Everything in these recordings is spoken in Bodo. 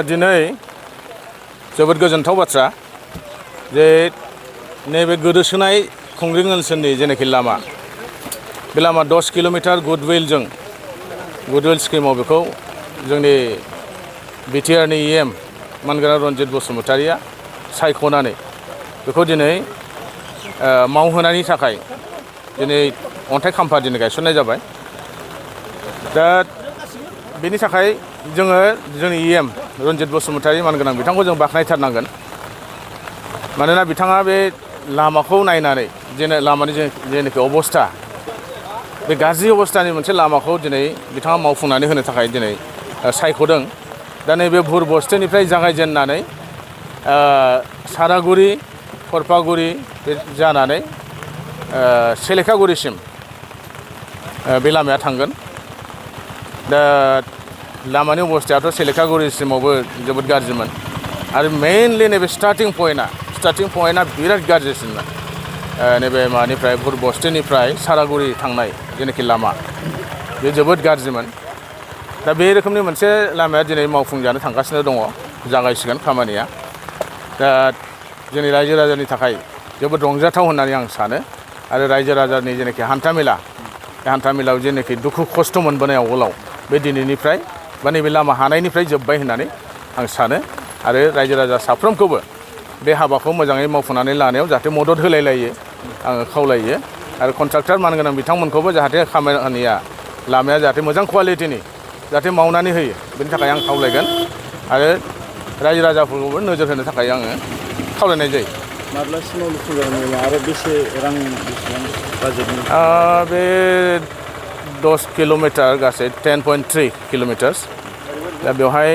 दिनै जोबोद गोजोनथाव बाथ्रा जे नैबे गोदोसोनाय खुंग्रिं ओनसोलनि जेनाखि लामा बे लामा 10 किल'मिटार गुडविल स्किमाव बेखौ जोंनि बिटिआरनि EM मानगोनां रन्जित बसुमतारिया सायख'नानै बेखौ दिनै मावहोनायनि थाखाय दिनै अन्थाइ खाम्फा दिनै गायसननाय जाबाय। दा बेनि थाखाय जोङो जोंनि EM रन्जित बसुमतारि मानगोनां बिथांखौ जों बाख्नायथारनांगोन। मानोना बिथाङा बे लामाखौ नायनानै लामानि जेनाखि अबस्था बे गाज्रि अबस्थानि मोनसे लामाखौ दिनै बिथाङा मावफुंनानै होनो थाखाय दिनै सायख'दों। दा नैबे भुरबस्तिनिफ्राय जागायजेननानै सारागुरि खरपागुरि जानानै सेलेखागुरिसिम बे लामाया थांगोन। दा लामानि अबस्थायाथ' सेलेखागुरिसिमावबो जोबोद गाज्रिमोन आरो मेइनलि नैबे स्टार्टिं पइन्टआ बिराद गाज्रिसिनमोन। नैबे मानिफ्राय भुरबस्तिनिफ्राय सारागुरि थांनाय जेनाखि लामा बे जोबोद गाज्रिमोन। दा बे रोखोमनि मोनसे लामाया दिनै मावफुंजानो थांगासिनो दङ, जागायसिगोन खामानिया। दा जोंनि रायजो राजानि थाखाय जोबोद रंजाथाव होननानै आं सानो आरो रायजो राजानि जेनाखि हान्थामेला बे हान्थामेलायाव जेनाखि दुखु खस्थ' मोनबोनाय आवगोलाव बे दिनैनिफ्राय बा नैबे लामा हानायनिफ्राय जोब्बाय होननानै आं सानो आरो रायजो राजा साफ्रोमखौबो बे हाबाखौ मोजाङै मावफुंनानै लानायाव जाहाथे मदद होलायलायो आङो खावलायो आरो कन्ट्राक्टर मानगोनां बिथांमोनखौबो जाहाथे खामानिया लामाया जाहाथे मोजां कुवालिटिनि जाहाथे मावनानै होयो बेनि थाखाय आं खावलायगोन आरो रायजो राजाफोरखौबो नोजोर होनो थाखाय आङो खावलायनाय जायो। माब्लासिमाव लुफुंजागोन आरो बेसे रां बेसेबां बाजेटनि? बे 10 किल'मिटार गासै 10.3 किल'मिटार्स। दा बेवहाय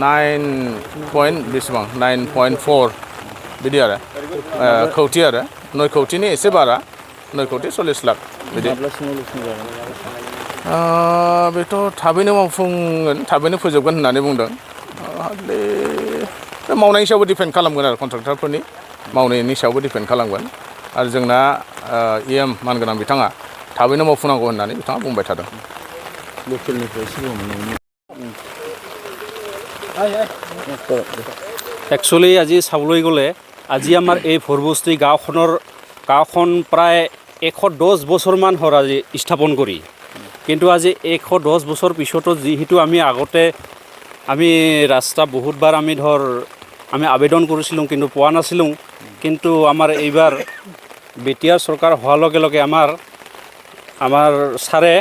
9.4 बिदि आरो कौटि आरो 9 कौटिनि एसे बारा 9 कौटि 40 लाख बिदि। माब्लासिमाव लुफुंजागोन? बेथ' थाबैनो मावफुंगोन, थाबैनो फोजोबगोन होननानै बुंदों। बे मावनायनि सायावबो दिपेन्ड खालामगोन आरो कन्ट्राक्टरफोरनि मावनायनि सायावबो दिपेन्ड खालामगोन आरो जोंना EM मानगोनां बिथाङा थाबैनो मावफुंनांगौ होननानै बिथाङा बुंबाय थादों। একচুৱেলি আজি চাবলৈ গ'লে আজি আমাৰ এই ভুৰবস্তি গাঁওখন প্ৰায় 110 বছৰমান হ'ল আজি স্থাপন কৰি। কিন্তু আজি 110 বছৰ পিছতো যিহেতু আমি আগতে ৰাস্তা বহুতবাৰ আমি আবেদন কৰিছিলোঁ কিন্তু পোৱা নাছিলোঁ। কিন্তু আমাৰ এইবাৰ বিটিআৰ চৰকাৰ হোৱাৰ লগে লগে আমাৰ ছাৰে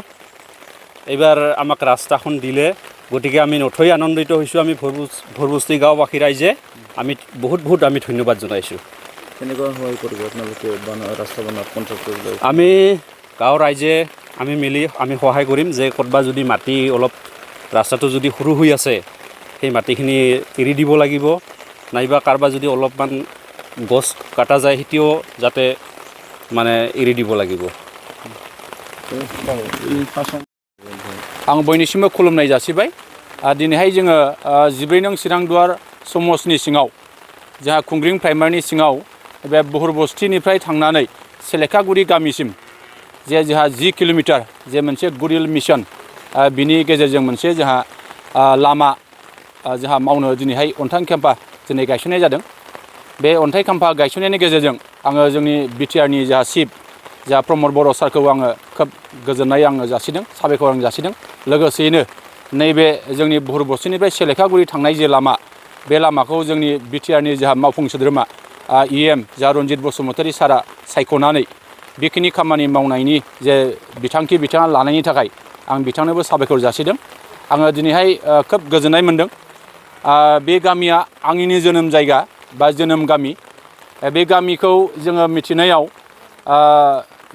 এইবাৰ আমাক ৰাস্তাখন দিলে। গতিকে আমি নথৈ আনন্দিত হৈছোঁ। আমি ভুৰবস্তি গাঁওবাসী ৰাইজে আমি বহুত ধন্যবাদ জনাইছোঁ। কেনেকুৱা সহায় কৰিব আপোনালোকে ৰাস্তা বনোৱাত কণ্ট্ৰেক্টৰ? আমি গাঁৱৰ ৰাইজে আমি মিলি আমি সহায় কৰিম যে ক'ৰবা যদি মাটি অলপ ৰাস্তাটো যদি সৰু হৈ আছে সেই মাটিখিনি এৰি দিব লাগিব, নাইবা কাৰোবাৰ যদি অলপমান গছ কাটা যায় সেইটোও যাতে মানে এৰি দিব লাগিব। आं बयनिसिमबो खुलुमनाय जासिबाय। दिनैहाय जोङो 14 नं चिरांदुवार समस्तिनि सिङाव जोंहा खुंग्रिं प्राइमारिनि सिङाव बे भुरबस्तिनिफ्राय थांनानै सेलेखागुरि गामिसिम जे जोंहा 10 किल'मिटार जे मोनसे गुरिल मिशन बिनि गेजेरजों मोनसे जोंहा लामा जोंहा मावनो दिनैहाय अन्थाइ खाम्फा दिनै गायसननाय जादों। बे अन्थाइ खाम्फा गायसननायनि गेजेरजों आङो जोंनि बिटिआरनि जोंहा चिफ जोंहा प्रमद बर' सारखौ आङो खोब गोजोननाय जासिदों, साबायखर आं जासिदों। लोगोसेयैनो नैबे जोंनि भुरबस्तिनिफ्राय सेलेखागुरि थांनाय जे लामा बे लामाखौ जोंनि बिटिआरनि जोंहा मावफुं सोद्रोमा EM जोंहा रन्जित बसुमतारि सारा सायख'नानै बेखिनि खामानि मावनायनि जे बिथांखि बिथाङा लानायनि थाखाय आं बिथांनोबो साबायखर जासिदों। आङो दिनैहाय खोब गोजोननाय मोनदों। बे गामिया आंनिनो जोनोम जायगा बा जोनोम गामि। बे गामिखौ जोङो मिथिनायाव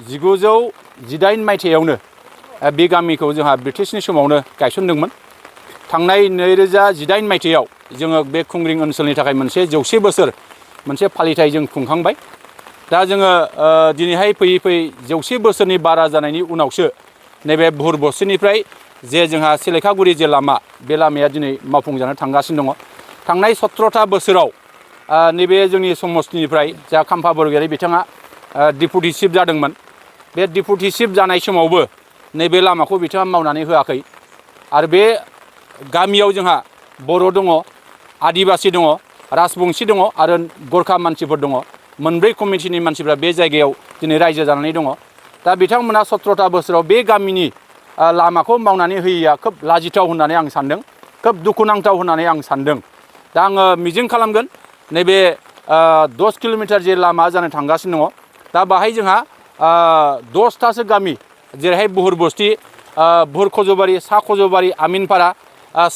1918 मायथाइयावनो बे गामिखौ जोंहा ब्रिटिशनि समावनो गायसनदोंमोन। थांनाय 2018 मायथाइयाव जोङो बे खुंग्रिं ओनसोलनि थाखाय मोनसे 100 बोसोर मोनसे फालिथाय जों खुंखांबाय। दा जोङो दिनैहाय फैयै 100 बोसोरनि बारा जानायनि उनावसो नैबे भुरबस्तिनिफ्राय जे जोंहा सेलेखागुरि जे लामा बे लामाया दिनै मावफुंजानो थांगासिनो दङ। थांनाय 17था बोसोराव नैबे जोंनि समस्तिनिफ्राय जा खाम्फा बरगयारि बिथाङा डिपुटि चिफ जादोंमोन। बे डिपुटि चिफ जानाय समावबो नैबे लामाखौ बिथाङा मावनानै होआखै आरो बे गामियाव जोंहा बर' दङ, आदिबासि दङ, राजबंसि दङ आरो गरखा मानसिफोर दङ। मोनब्रै कमिटिनि मानसिफ्रा बे जायगायाव दिनै रायजो जानानै दङ। दा बिथांमोना 17था बोसोराव बे गामिनि लामाखौ मावनानै होयैया खोब लाजिथाव होननानै आं सानदों, खोब दुखुनांथाव होननानै आं सानदों। दा आङो मिजिं खालामगोन नैबे 10 किल'मिटार जे लामा जानो थांगासिनो दङ, दा बाहाय जोंहा 10थासो गामि जेरैहाय बुहुर बस्ति, बुहुर खजबारि, सा खजबारि, आमिनपारा,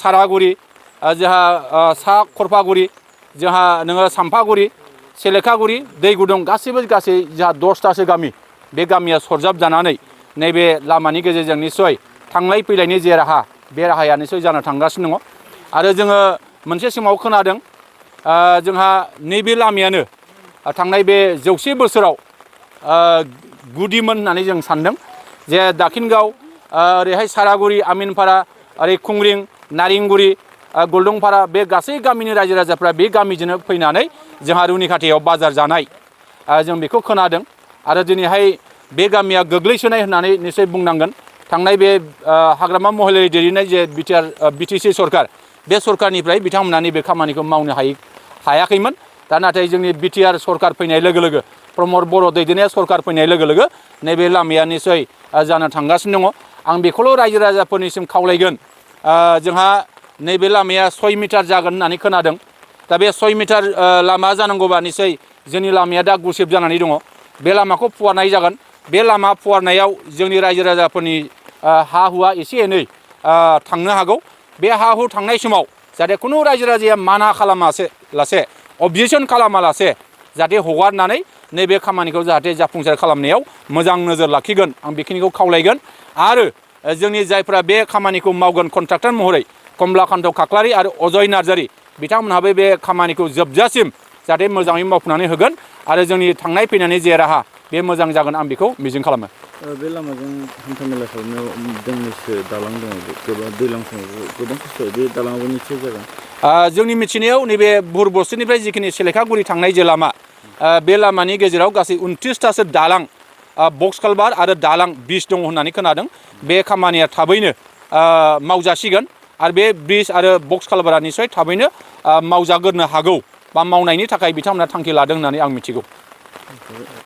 सारागुरि, जोंहा सा खरफागुरि, जोंहा नोङो सामफागुरि, सेलेखागुरि, दै गुदुं गासै जोंहा 10थासो गामि, बे गामिया सरजाब जानानै नैबे लामानि गेजेरजों निस्सय थांलाय फैलायनि जे राहा, बे राहाया निस्सय जानो थांगासिनो दङ। आरो जोङो मोनसे समाव खोनादों जोंहा नैबे लामायानो थांनाय बे 100 बोसोराव गुदिमोन होननानै जों सानदों। जे दाखिनगाव, ओरैहाय सारागुरि, आमिनपारा, ओरै खुंग्रिं, नारेंगुरि, गलदंपारा, बे गासै गामिनि रायजो राजाफ्रा बे गामिजोंनो फैनानै जोंहा रुनिखाथायाव बाजार जानाय जों बेखौ खोनादों। आरो दिनैहाय बे गामिया गोग्लैसोनाय होननानै निस्सय बुंनांगोन। थांनाय बे हाग्रामा महिलारि दैदेननाय जे बिटिसि सरकार, बे सरकारनिफ्राय बिथांमोना नैबे खामानिखौ मावनो हायाखैमोन। दा नाथाय जोंनि बिटिआर सरकार फैनाय लोगो लोगो, प्रमद बर' दैदेननाय सरकार फैनाय लोगो लोगो नैबे लामाया निस्सय जानो थांगासिनो दङ। आं बेखौल' रायजो राजाफोरनिसिम खावलायगोन, जोंहा नैबे लामाया 6 मिटार जागोन होननानै खोनादों। दा बे 6 मिटार लामा जानांगौबा निस्सय जोंनि लामाया दा गुसेब जानानै दङ। बे लामाखौ फुवारनाय जागोन। बे लामा फुवारनायाव जोंनि रायजो राजाफोरनि हा हुआ एसे एनै थांनो हागौ। बे हा हु थांनाय समाव जाहाथे खुनु रायजो राजाया माना खालामालासे, अबजेक्सन खालामालासे जाहाथे हगारनानै नैबे खामानिखौ जाहाथे जाफुंसार खालामनायाव मोजां नोजोर लाखिगोन, आं बेखिनिखौ खावलायगोन। आरो जोंनि जायफ्रा बे खामानिखौ मावगोन कन्ट्राक्टर महरै, कमलाकान्त खाख्लारि आरो अजय नार्जारि, बिथांमोनहाबो बे खामानिखौ जोबजासिम जाहाथे मोजाङै मावफुंनानै होगोन आरो जोंनि थांनाय फैनायनि जे राहा बे मोजां जागोन, आं बेखौ मिजिं खालामो। बे लामाजों हान्थामेला खालामनायाव दोंनैसो दालां दङ, गोबां दैज्लां समाव गोबां खस्थ', बे दालाङाबो निस्सय जागोन। जोंनि मिथिनायाव नैबे बुहुर बस्तिनिफ्राय जिखिनि सेलेखागुरि थांनाय जे लामा, बे लामानि गेजेराव गासै 29थासो दालां, बक्स कालभार आरो दालां ब्रिज दङ होननानै खोनादों। बे खामानिया थाबैनो मावजासिगोन आरो बे ब्रिज आरो बक्स कालभारा निस्सय थाबैनो मावजाग्रोनो हागौ बा मावनायनि थाखाय बिथांमोना थांखि लादों होननानै आं मिथिगौ।